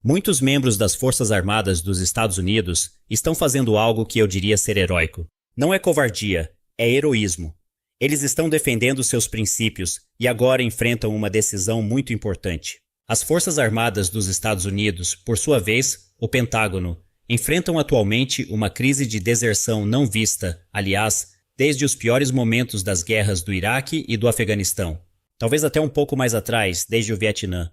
Muitos membros das Forças Armadas dos Estados Unidos estão fazendo algo que eu diria ser heróico. Não é covardia, é heroísmo. Eles estão defendendo seus princípios e agora enfrentam uma decisão muito importante. As Forças Armadas dos Estados Unidos, por sua vez, o Pentágono, enfrentam atualmente uma crise de deserção não vista, aliás, desde os piores momentos das guerras do Iraque e do Afeganistão. Talvez até um pouco mais atrás, desde o Vietnã.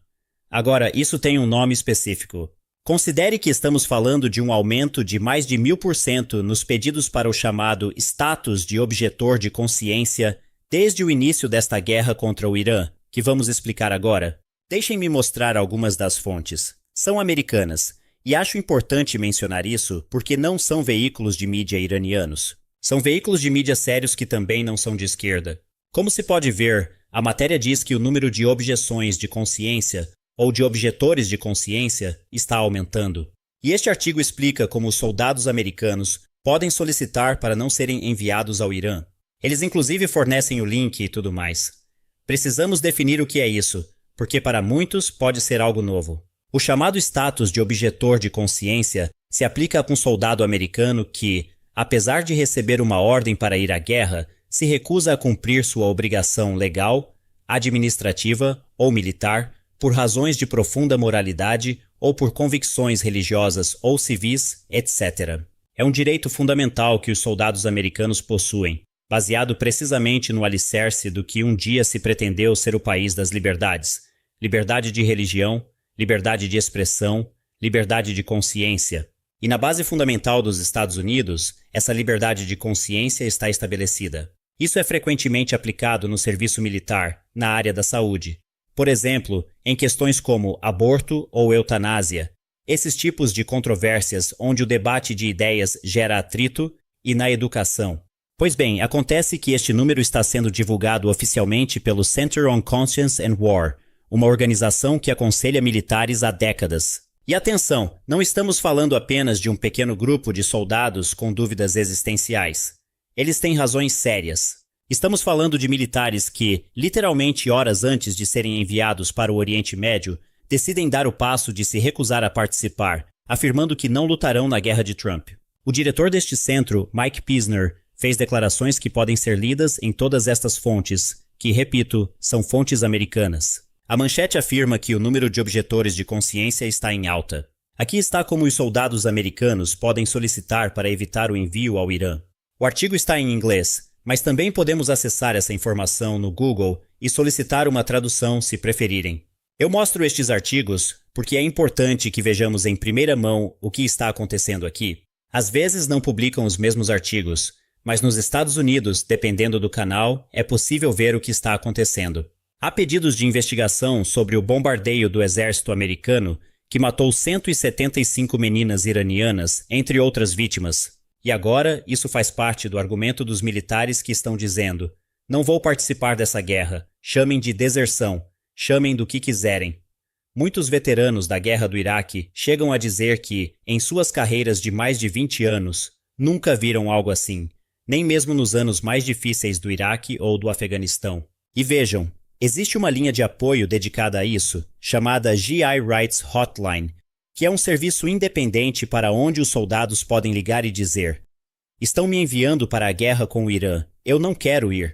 Agora, isso tem um nome específico. Considere que estamos falando de um aumento de mais de 1000% nos pedidos para o chamado status de objetor de consciência desde o início desta guerra contra o Irã, que vamos explicar agora. Deixem-me mostrar algumas das fontes. São americanas, e acho importante mencionar isso porque não são veículos de mídia iranianos. São veículos de mídia sérios que também não são de esquerda. Como se pode ver, a matéria diz que o número de objeções de consciência ou de objetores de consciência está aumentando. E este artigo explica como os soldados americanos podem solicitar para não serem enviados ao Irã. Eles inclusive fornecem o link e tudo mais. Precisamos definir o que é isso, porque para muitos pode ser algo novo. O chamado status de objetor de consciência se aplica a um soldado americano que, apesar de receber uma ordem para ir à guerra, se recusa a cumprir sua obrigação legal, administrativa ou militar por razões de profunda moralidade ou por convicções religiosas ou civis, etc. É um direito fundamental que os soldados americanos possuem, baseado precisamente no alicerce do que um dia se pretendeu ser o país das liberdades: liberdade de religião, liberdade de expressão, liberdade de consciência. E na base fundamental dos Estados Unidos, essa liberdade de consciência está estabelecida. Isso é frequentemente aplicado no serviço militar, na área da saúde. Por exemplo, em questões como aborto ou eutanásia, esses tipos de controvérsias onde o debate de ideias gera atrito, e na educação. Pois bem, acontece que este número está sendo divulgado oficialmente pelo Center on Conscience and War, uma organização que aconselha militares há décadas. E atenção, não estamos falando apenas de um pequeno grupo de soldados com dúvidas existenciais. Eles têm razões sérias. Estamos falando de militares que, literalmente horas antes de serem enviados para o Oriente Médio, decidem dar o passo de se recusar a participar, afirmando que não lutarão na guerra de Trump. O diretor deste centro, Mike Pisner, fez declarações que podem ser lidas em todas estas fontes, que, repito, são fontes americanas. A manchete afirma que o número de objetores de consciência está em alta. Aqui está como os soldados americanos podem solicitar para evitar o envio ao Irã. O artigo está em inglês, mas também podemos acessar essa informação no Google e solicitar uma tradução se preferirem. Eu mostro estes artigos porque é importante que vejamos em primeira mão o que está acontecendo aqui. Às vezes não publicam os mesmos artigos, mas nos Estados Unidos, dependendo do canal, é possível ver o que está acontecendo. Há pedidos de investigação sobre o bombardeio do exército americano que matou 175 meninas iranianas, entre outras vítimas. E agora, isso faz parte do argumento dos militares que estão dizendo: não vou participar dessa guerra, chamem de deserção, chamem do que quiserem. Muitos veteranos da guerra do Iraque chegam a dizer que, em suas carreiras de mais de 20 anos, nunca viram algo assim, nem mesmo nos anos mais difíceis do Iraque ou do Afeganistão. E vejam, existe uma linha de apoio dedicada a isso, chamada GI Rights Hotline, que é um serviço independente para onde os soldados podem ligar e dizer: estão me enviando para a guerra com o Irã, eu não quero ir.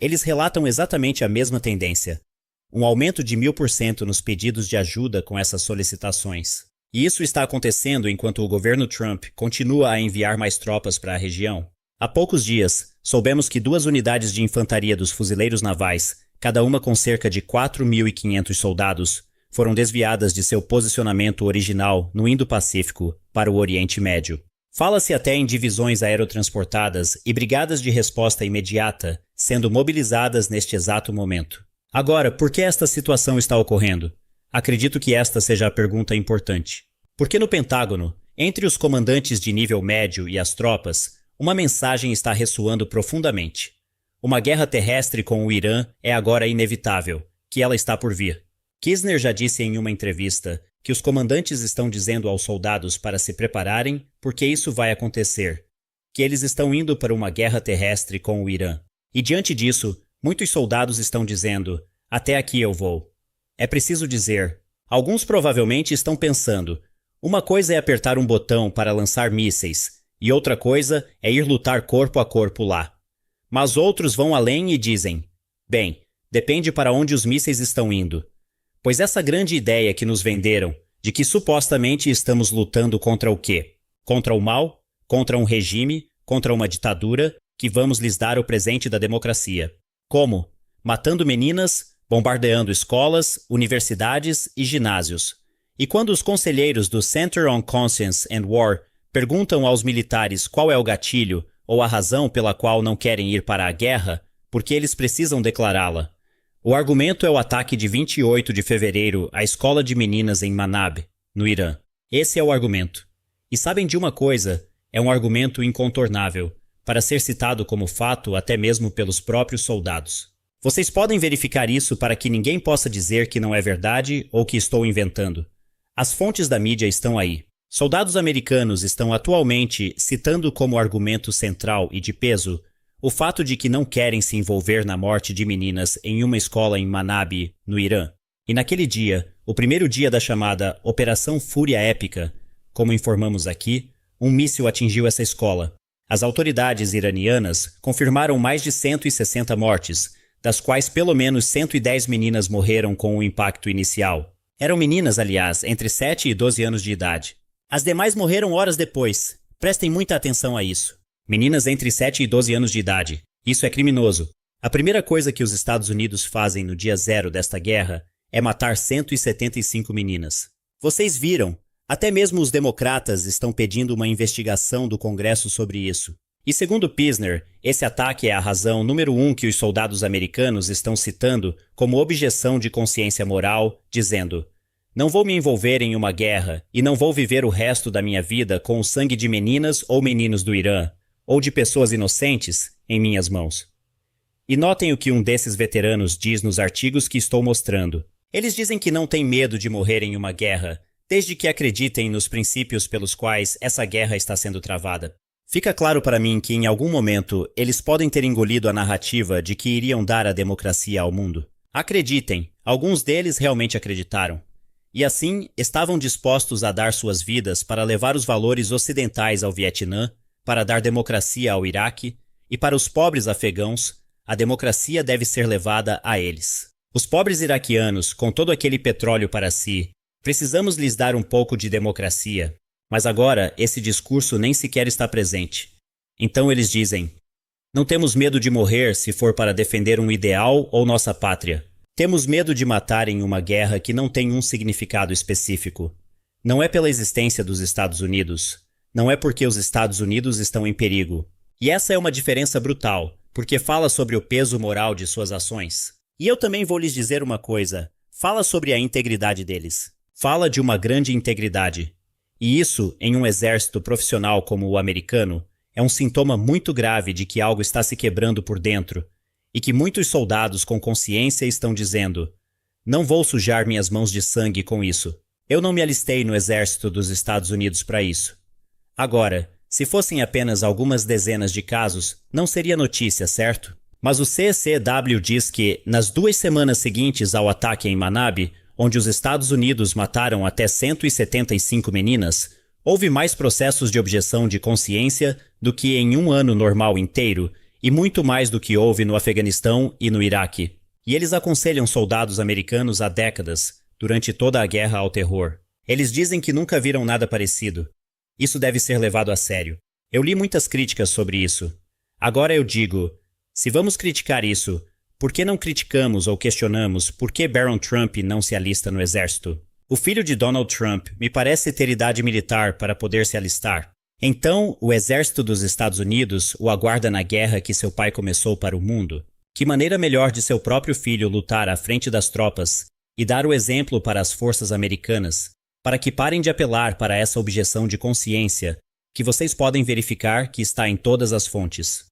Eles relatam exatamente a mesma tendência, um aumento de 1000% nos pedidos de ajuda com essas solicitações. E isso está acontecendo enquanto o governo Trump continua a enviar mais tropas para a região. Há poucos dias, soubemos que 2 unidades de infantaria dos fuzileiros navais, cada uma com cerca de 4.500 soldados, foram desviadas de seu posicionamento original no Indo-Pacífico para o Oriente Médio. Fala-se até em divisões aerotransportadas e brigadas de resposta imediata sendo mobilizadas neste exato momento. Agora, por que esta situação está ocorrendo? Acredito que esta seja a pergunta importante. Porque no Pentágono, entre os comandantes de nível médio e as tropas, uma mensagem está ressoando profundamente. Uma guerra terrestre com o Irã é agora inevitável, que ela está por vir. Kisner já disse em uma entrevista que os comandantes estão dizendo aos soldados para se prepararem porque isso vai acontecer, que eles estão indo para uma guerra terrestre com o Irã. E diante disso, muitos soldados estão dizendo: até aqui eu vou. É preciso dizer: Alguns provavelmente estão pensando: uma coisa é apertar um botão para lançar mísseis, e outra coisa é ir lutar corpo a corpo lá. Mas outros vão além e dizem: bem, depende para onde os mísseis estão indo. Pois essa grande ideia que nos venderam, de que supostamente estamos lutando contra o quê? Contra o mal? Contra um regime? Contra uma ditadura? Que vamos lhes dar o presente da democracia. Como? Matando meninas, bombardeando escolas, universidades e ginásios. E quando os conselheiros do Center on Conscience and War perguntam aos militares qual é o gatilho ou a razão pela qual não querem ir para a guerra, porque eles precisam declará-la. O argumento é o ataque de 28 de fevereiro à escola de meninas em Manab, no Irã. Esse é o argumento. E sabem de uma coisa? É um argumento incontornável, para ser citado como fato até mesmo pelos próprios soldados. Vocês podem verificar isso para que ninguém possa dizer que não é verdade ou que estou inventando. As fontes da mídia estão aí. Soldados americanos estão atualmente citando como argumento central e de peso o fato de que não querem se envolver na morte de meninas em uma escola em Manab, no Irã. E naquele dia, o primeiro dia da chamada Operação Fúria Épica, como informamos aqui, um míssil atingiu essa escola. As autoridades iranianas confirmaram mais de 160 mortes, das quais pelo menos 110 meninas morreram com o impacto inicial. Eram meninas, aliás, entre 7 e 12 anos de idade. As demais morreram horas depois. Prestem muita atenção a isso. Meninas entre 7 e 12 anos de idade. Isso é criminoso. A primeira coisa que os Estados Unidos fazem no dia zero desta guerra é matar 175 meninas. Vocês viram? Até mesmo os democratas estão pedindo uma investigação do Congresso sobre isso. E segundo Pisner, esse ataque é a razão número 1 que os soldados americanos estão citando como objeção de consciência moral, dizendo: não vou me envolver em uma guerra e não vou viver o resto da minha vida com o sangue de meninas ou meninos do Irã, ou de pessoas inocentes, em minhas mãos. E notem o que um desses veteranos diz nos artigos que estou mostrando. Eles dizem que não têm medo de morrer em uma guerra, desde que acreditem nos princípios pelos quais essa guerra está sendo travada. Fica claro para mim que em algum momento eles podem ter engolido a narrativa de que iriam dar a democracia ao mundo. Acreditem, alguns deles realmente acreditaram. E assim, estavam dispostos a dar suas vidas para levar os valores ocidentais ao Vietnã, para dar democracia ao Iraque, e para os pobres afegãos, a democracia deve ser levada a eles. Os pobres iraquianos, com todo aquele petróleo para si, precisamos lhes dar um pouco de democracia, mas agora esse discurso nem sequer está presente. Então eles dizem: não temos medo de morrer se for para defender um ideal ou nossa pátria. Temos medo de matar em uma guerra que não tem um significado específico. Não é pela existência dos Estados Unidos. Não é porque os Estados Unidos estão em perigo. E essa é uma diferença brutal, porque fala sobre o peso moral de suas ações. E eu também vou lhes dizer uma coisa. Fala sobre a integridade deles. Fala de uma grande integridade. E isso, em um exército profissional como o americano, é um sintoma muito grave de que algo está se quebrando por dentro, e que muitos soldados com consciência estão dizendo: não vou sujar minhas mãos de sangue com isso. Eu não me alistei no exército dos Estados Unidos para isso. Agora, se fossem apenas algumas dezenas de casos, não seria notícia, certo? Mas o CCW diz que, nas 2 semanas seguintes ao ataque em Manab, onde os Estados Unidos mataram até 175 meninas, houve mais processos de objeção de consciência do que em um ano normal inteiro, e muito mais do que houve no Afeganistão e no Iraque. E eles aconselham soldados americanos há décadas, durante toda a guerra ao terror. Eles dizem que nunca viram nada parecido. Isso deve ser levado a sério. Eu li muitas críticas sobre isso. Agora eu digo, se vamos criticar isso, por que não criticamos ou questionamos por que Barron Trump não se alista no exército? O filho de Donald Trump me parece ter idade militar para poder se alistar. Então, o exército dos Estados Unidos o aguarda na guerra que seu pai começou para o mundo. Que maneira melhor de seu próprio filho lutar à frente das tropas e dar o exemplo para as forças americanas, para que parem de apelar para essa objeção de consciência, que vocês podem verificar que está em todas as fontes.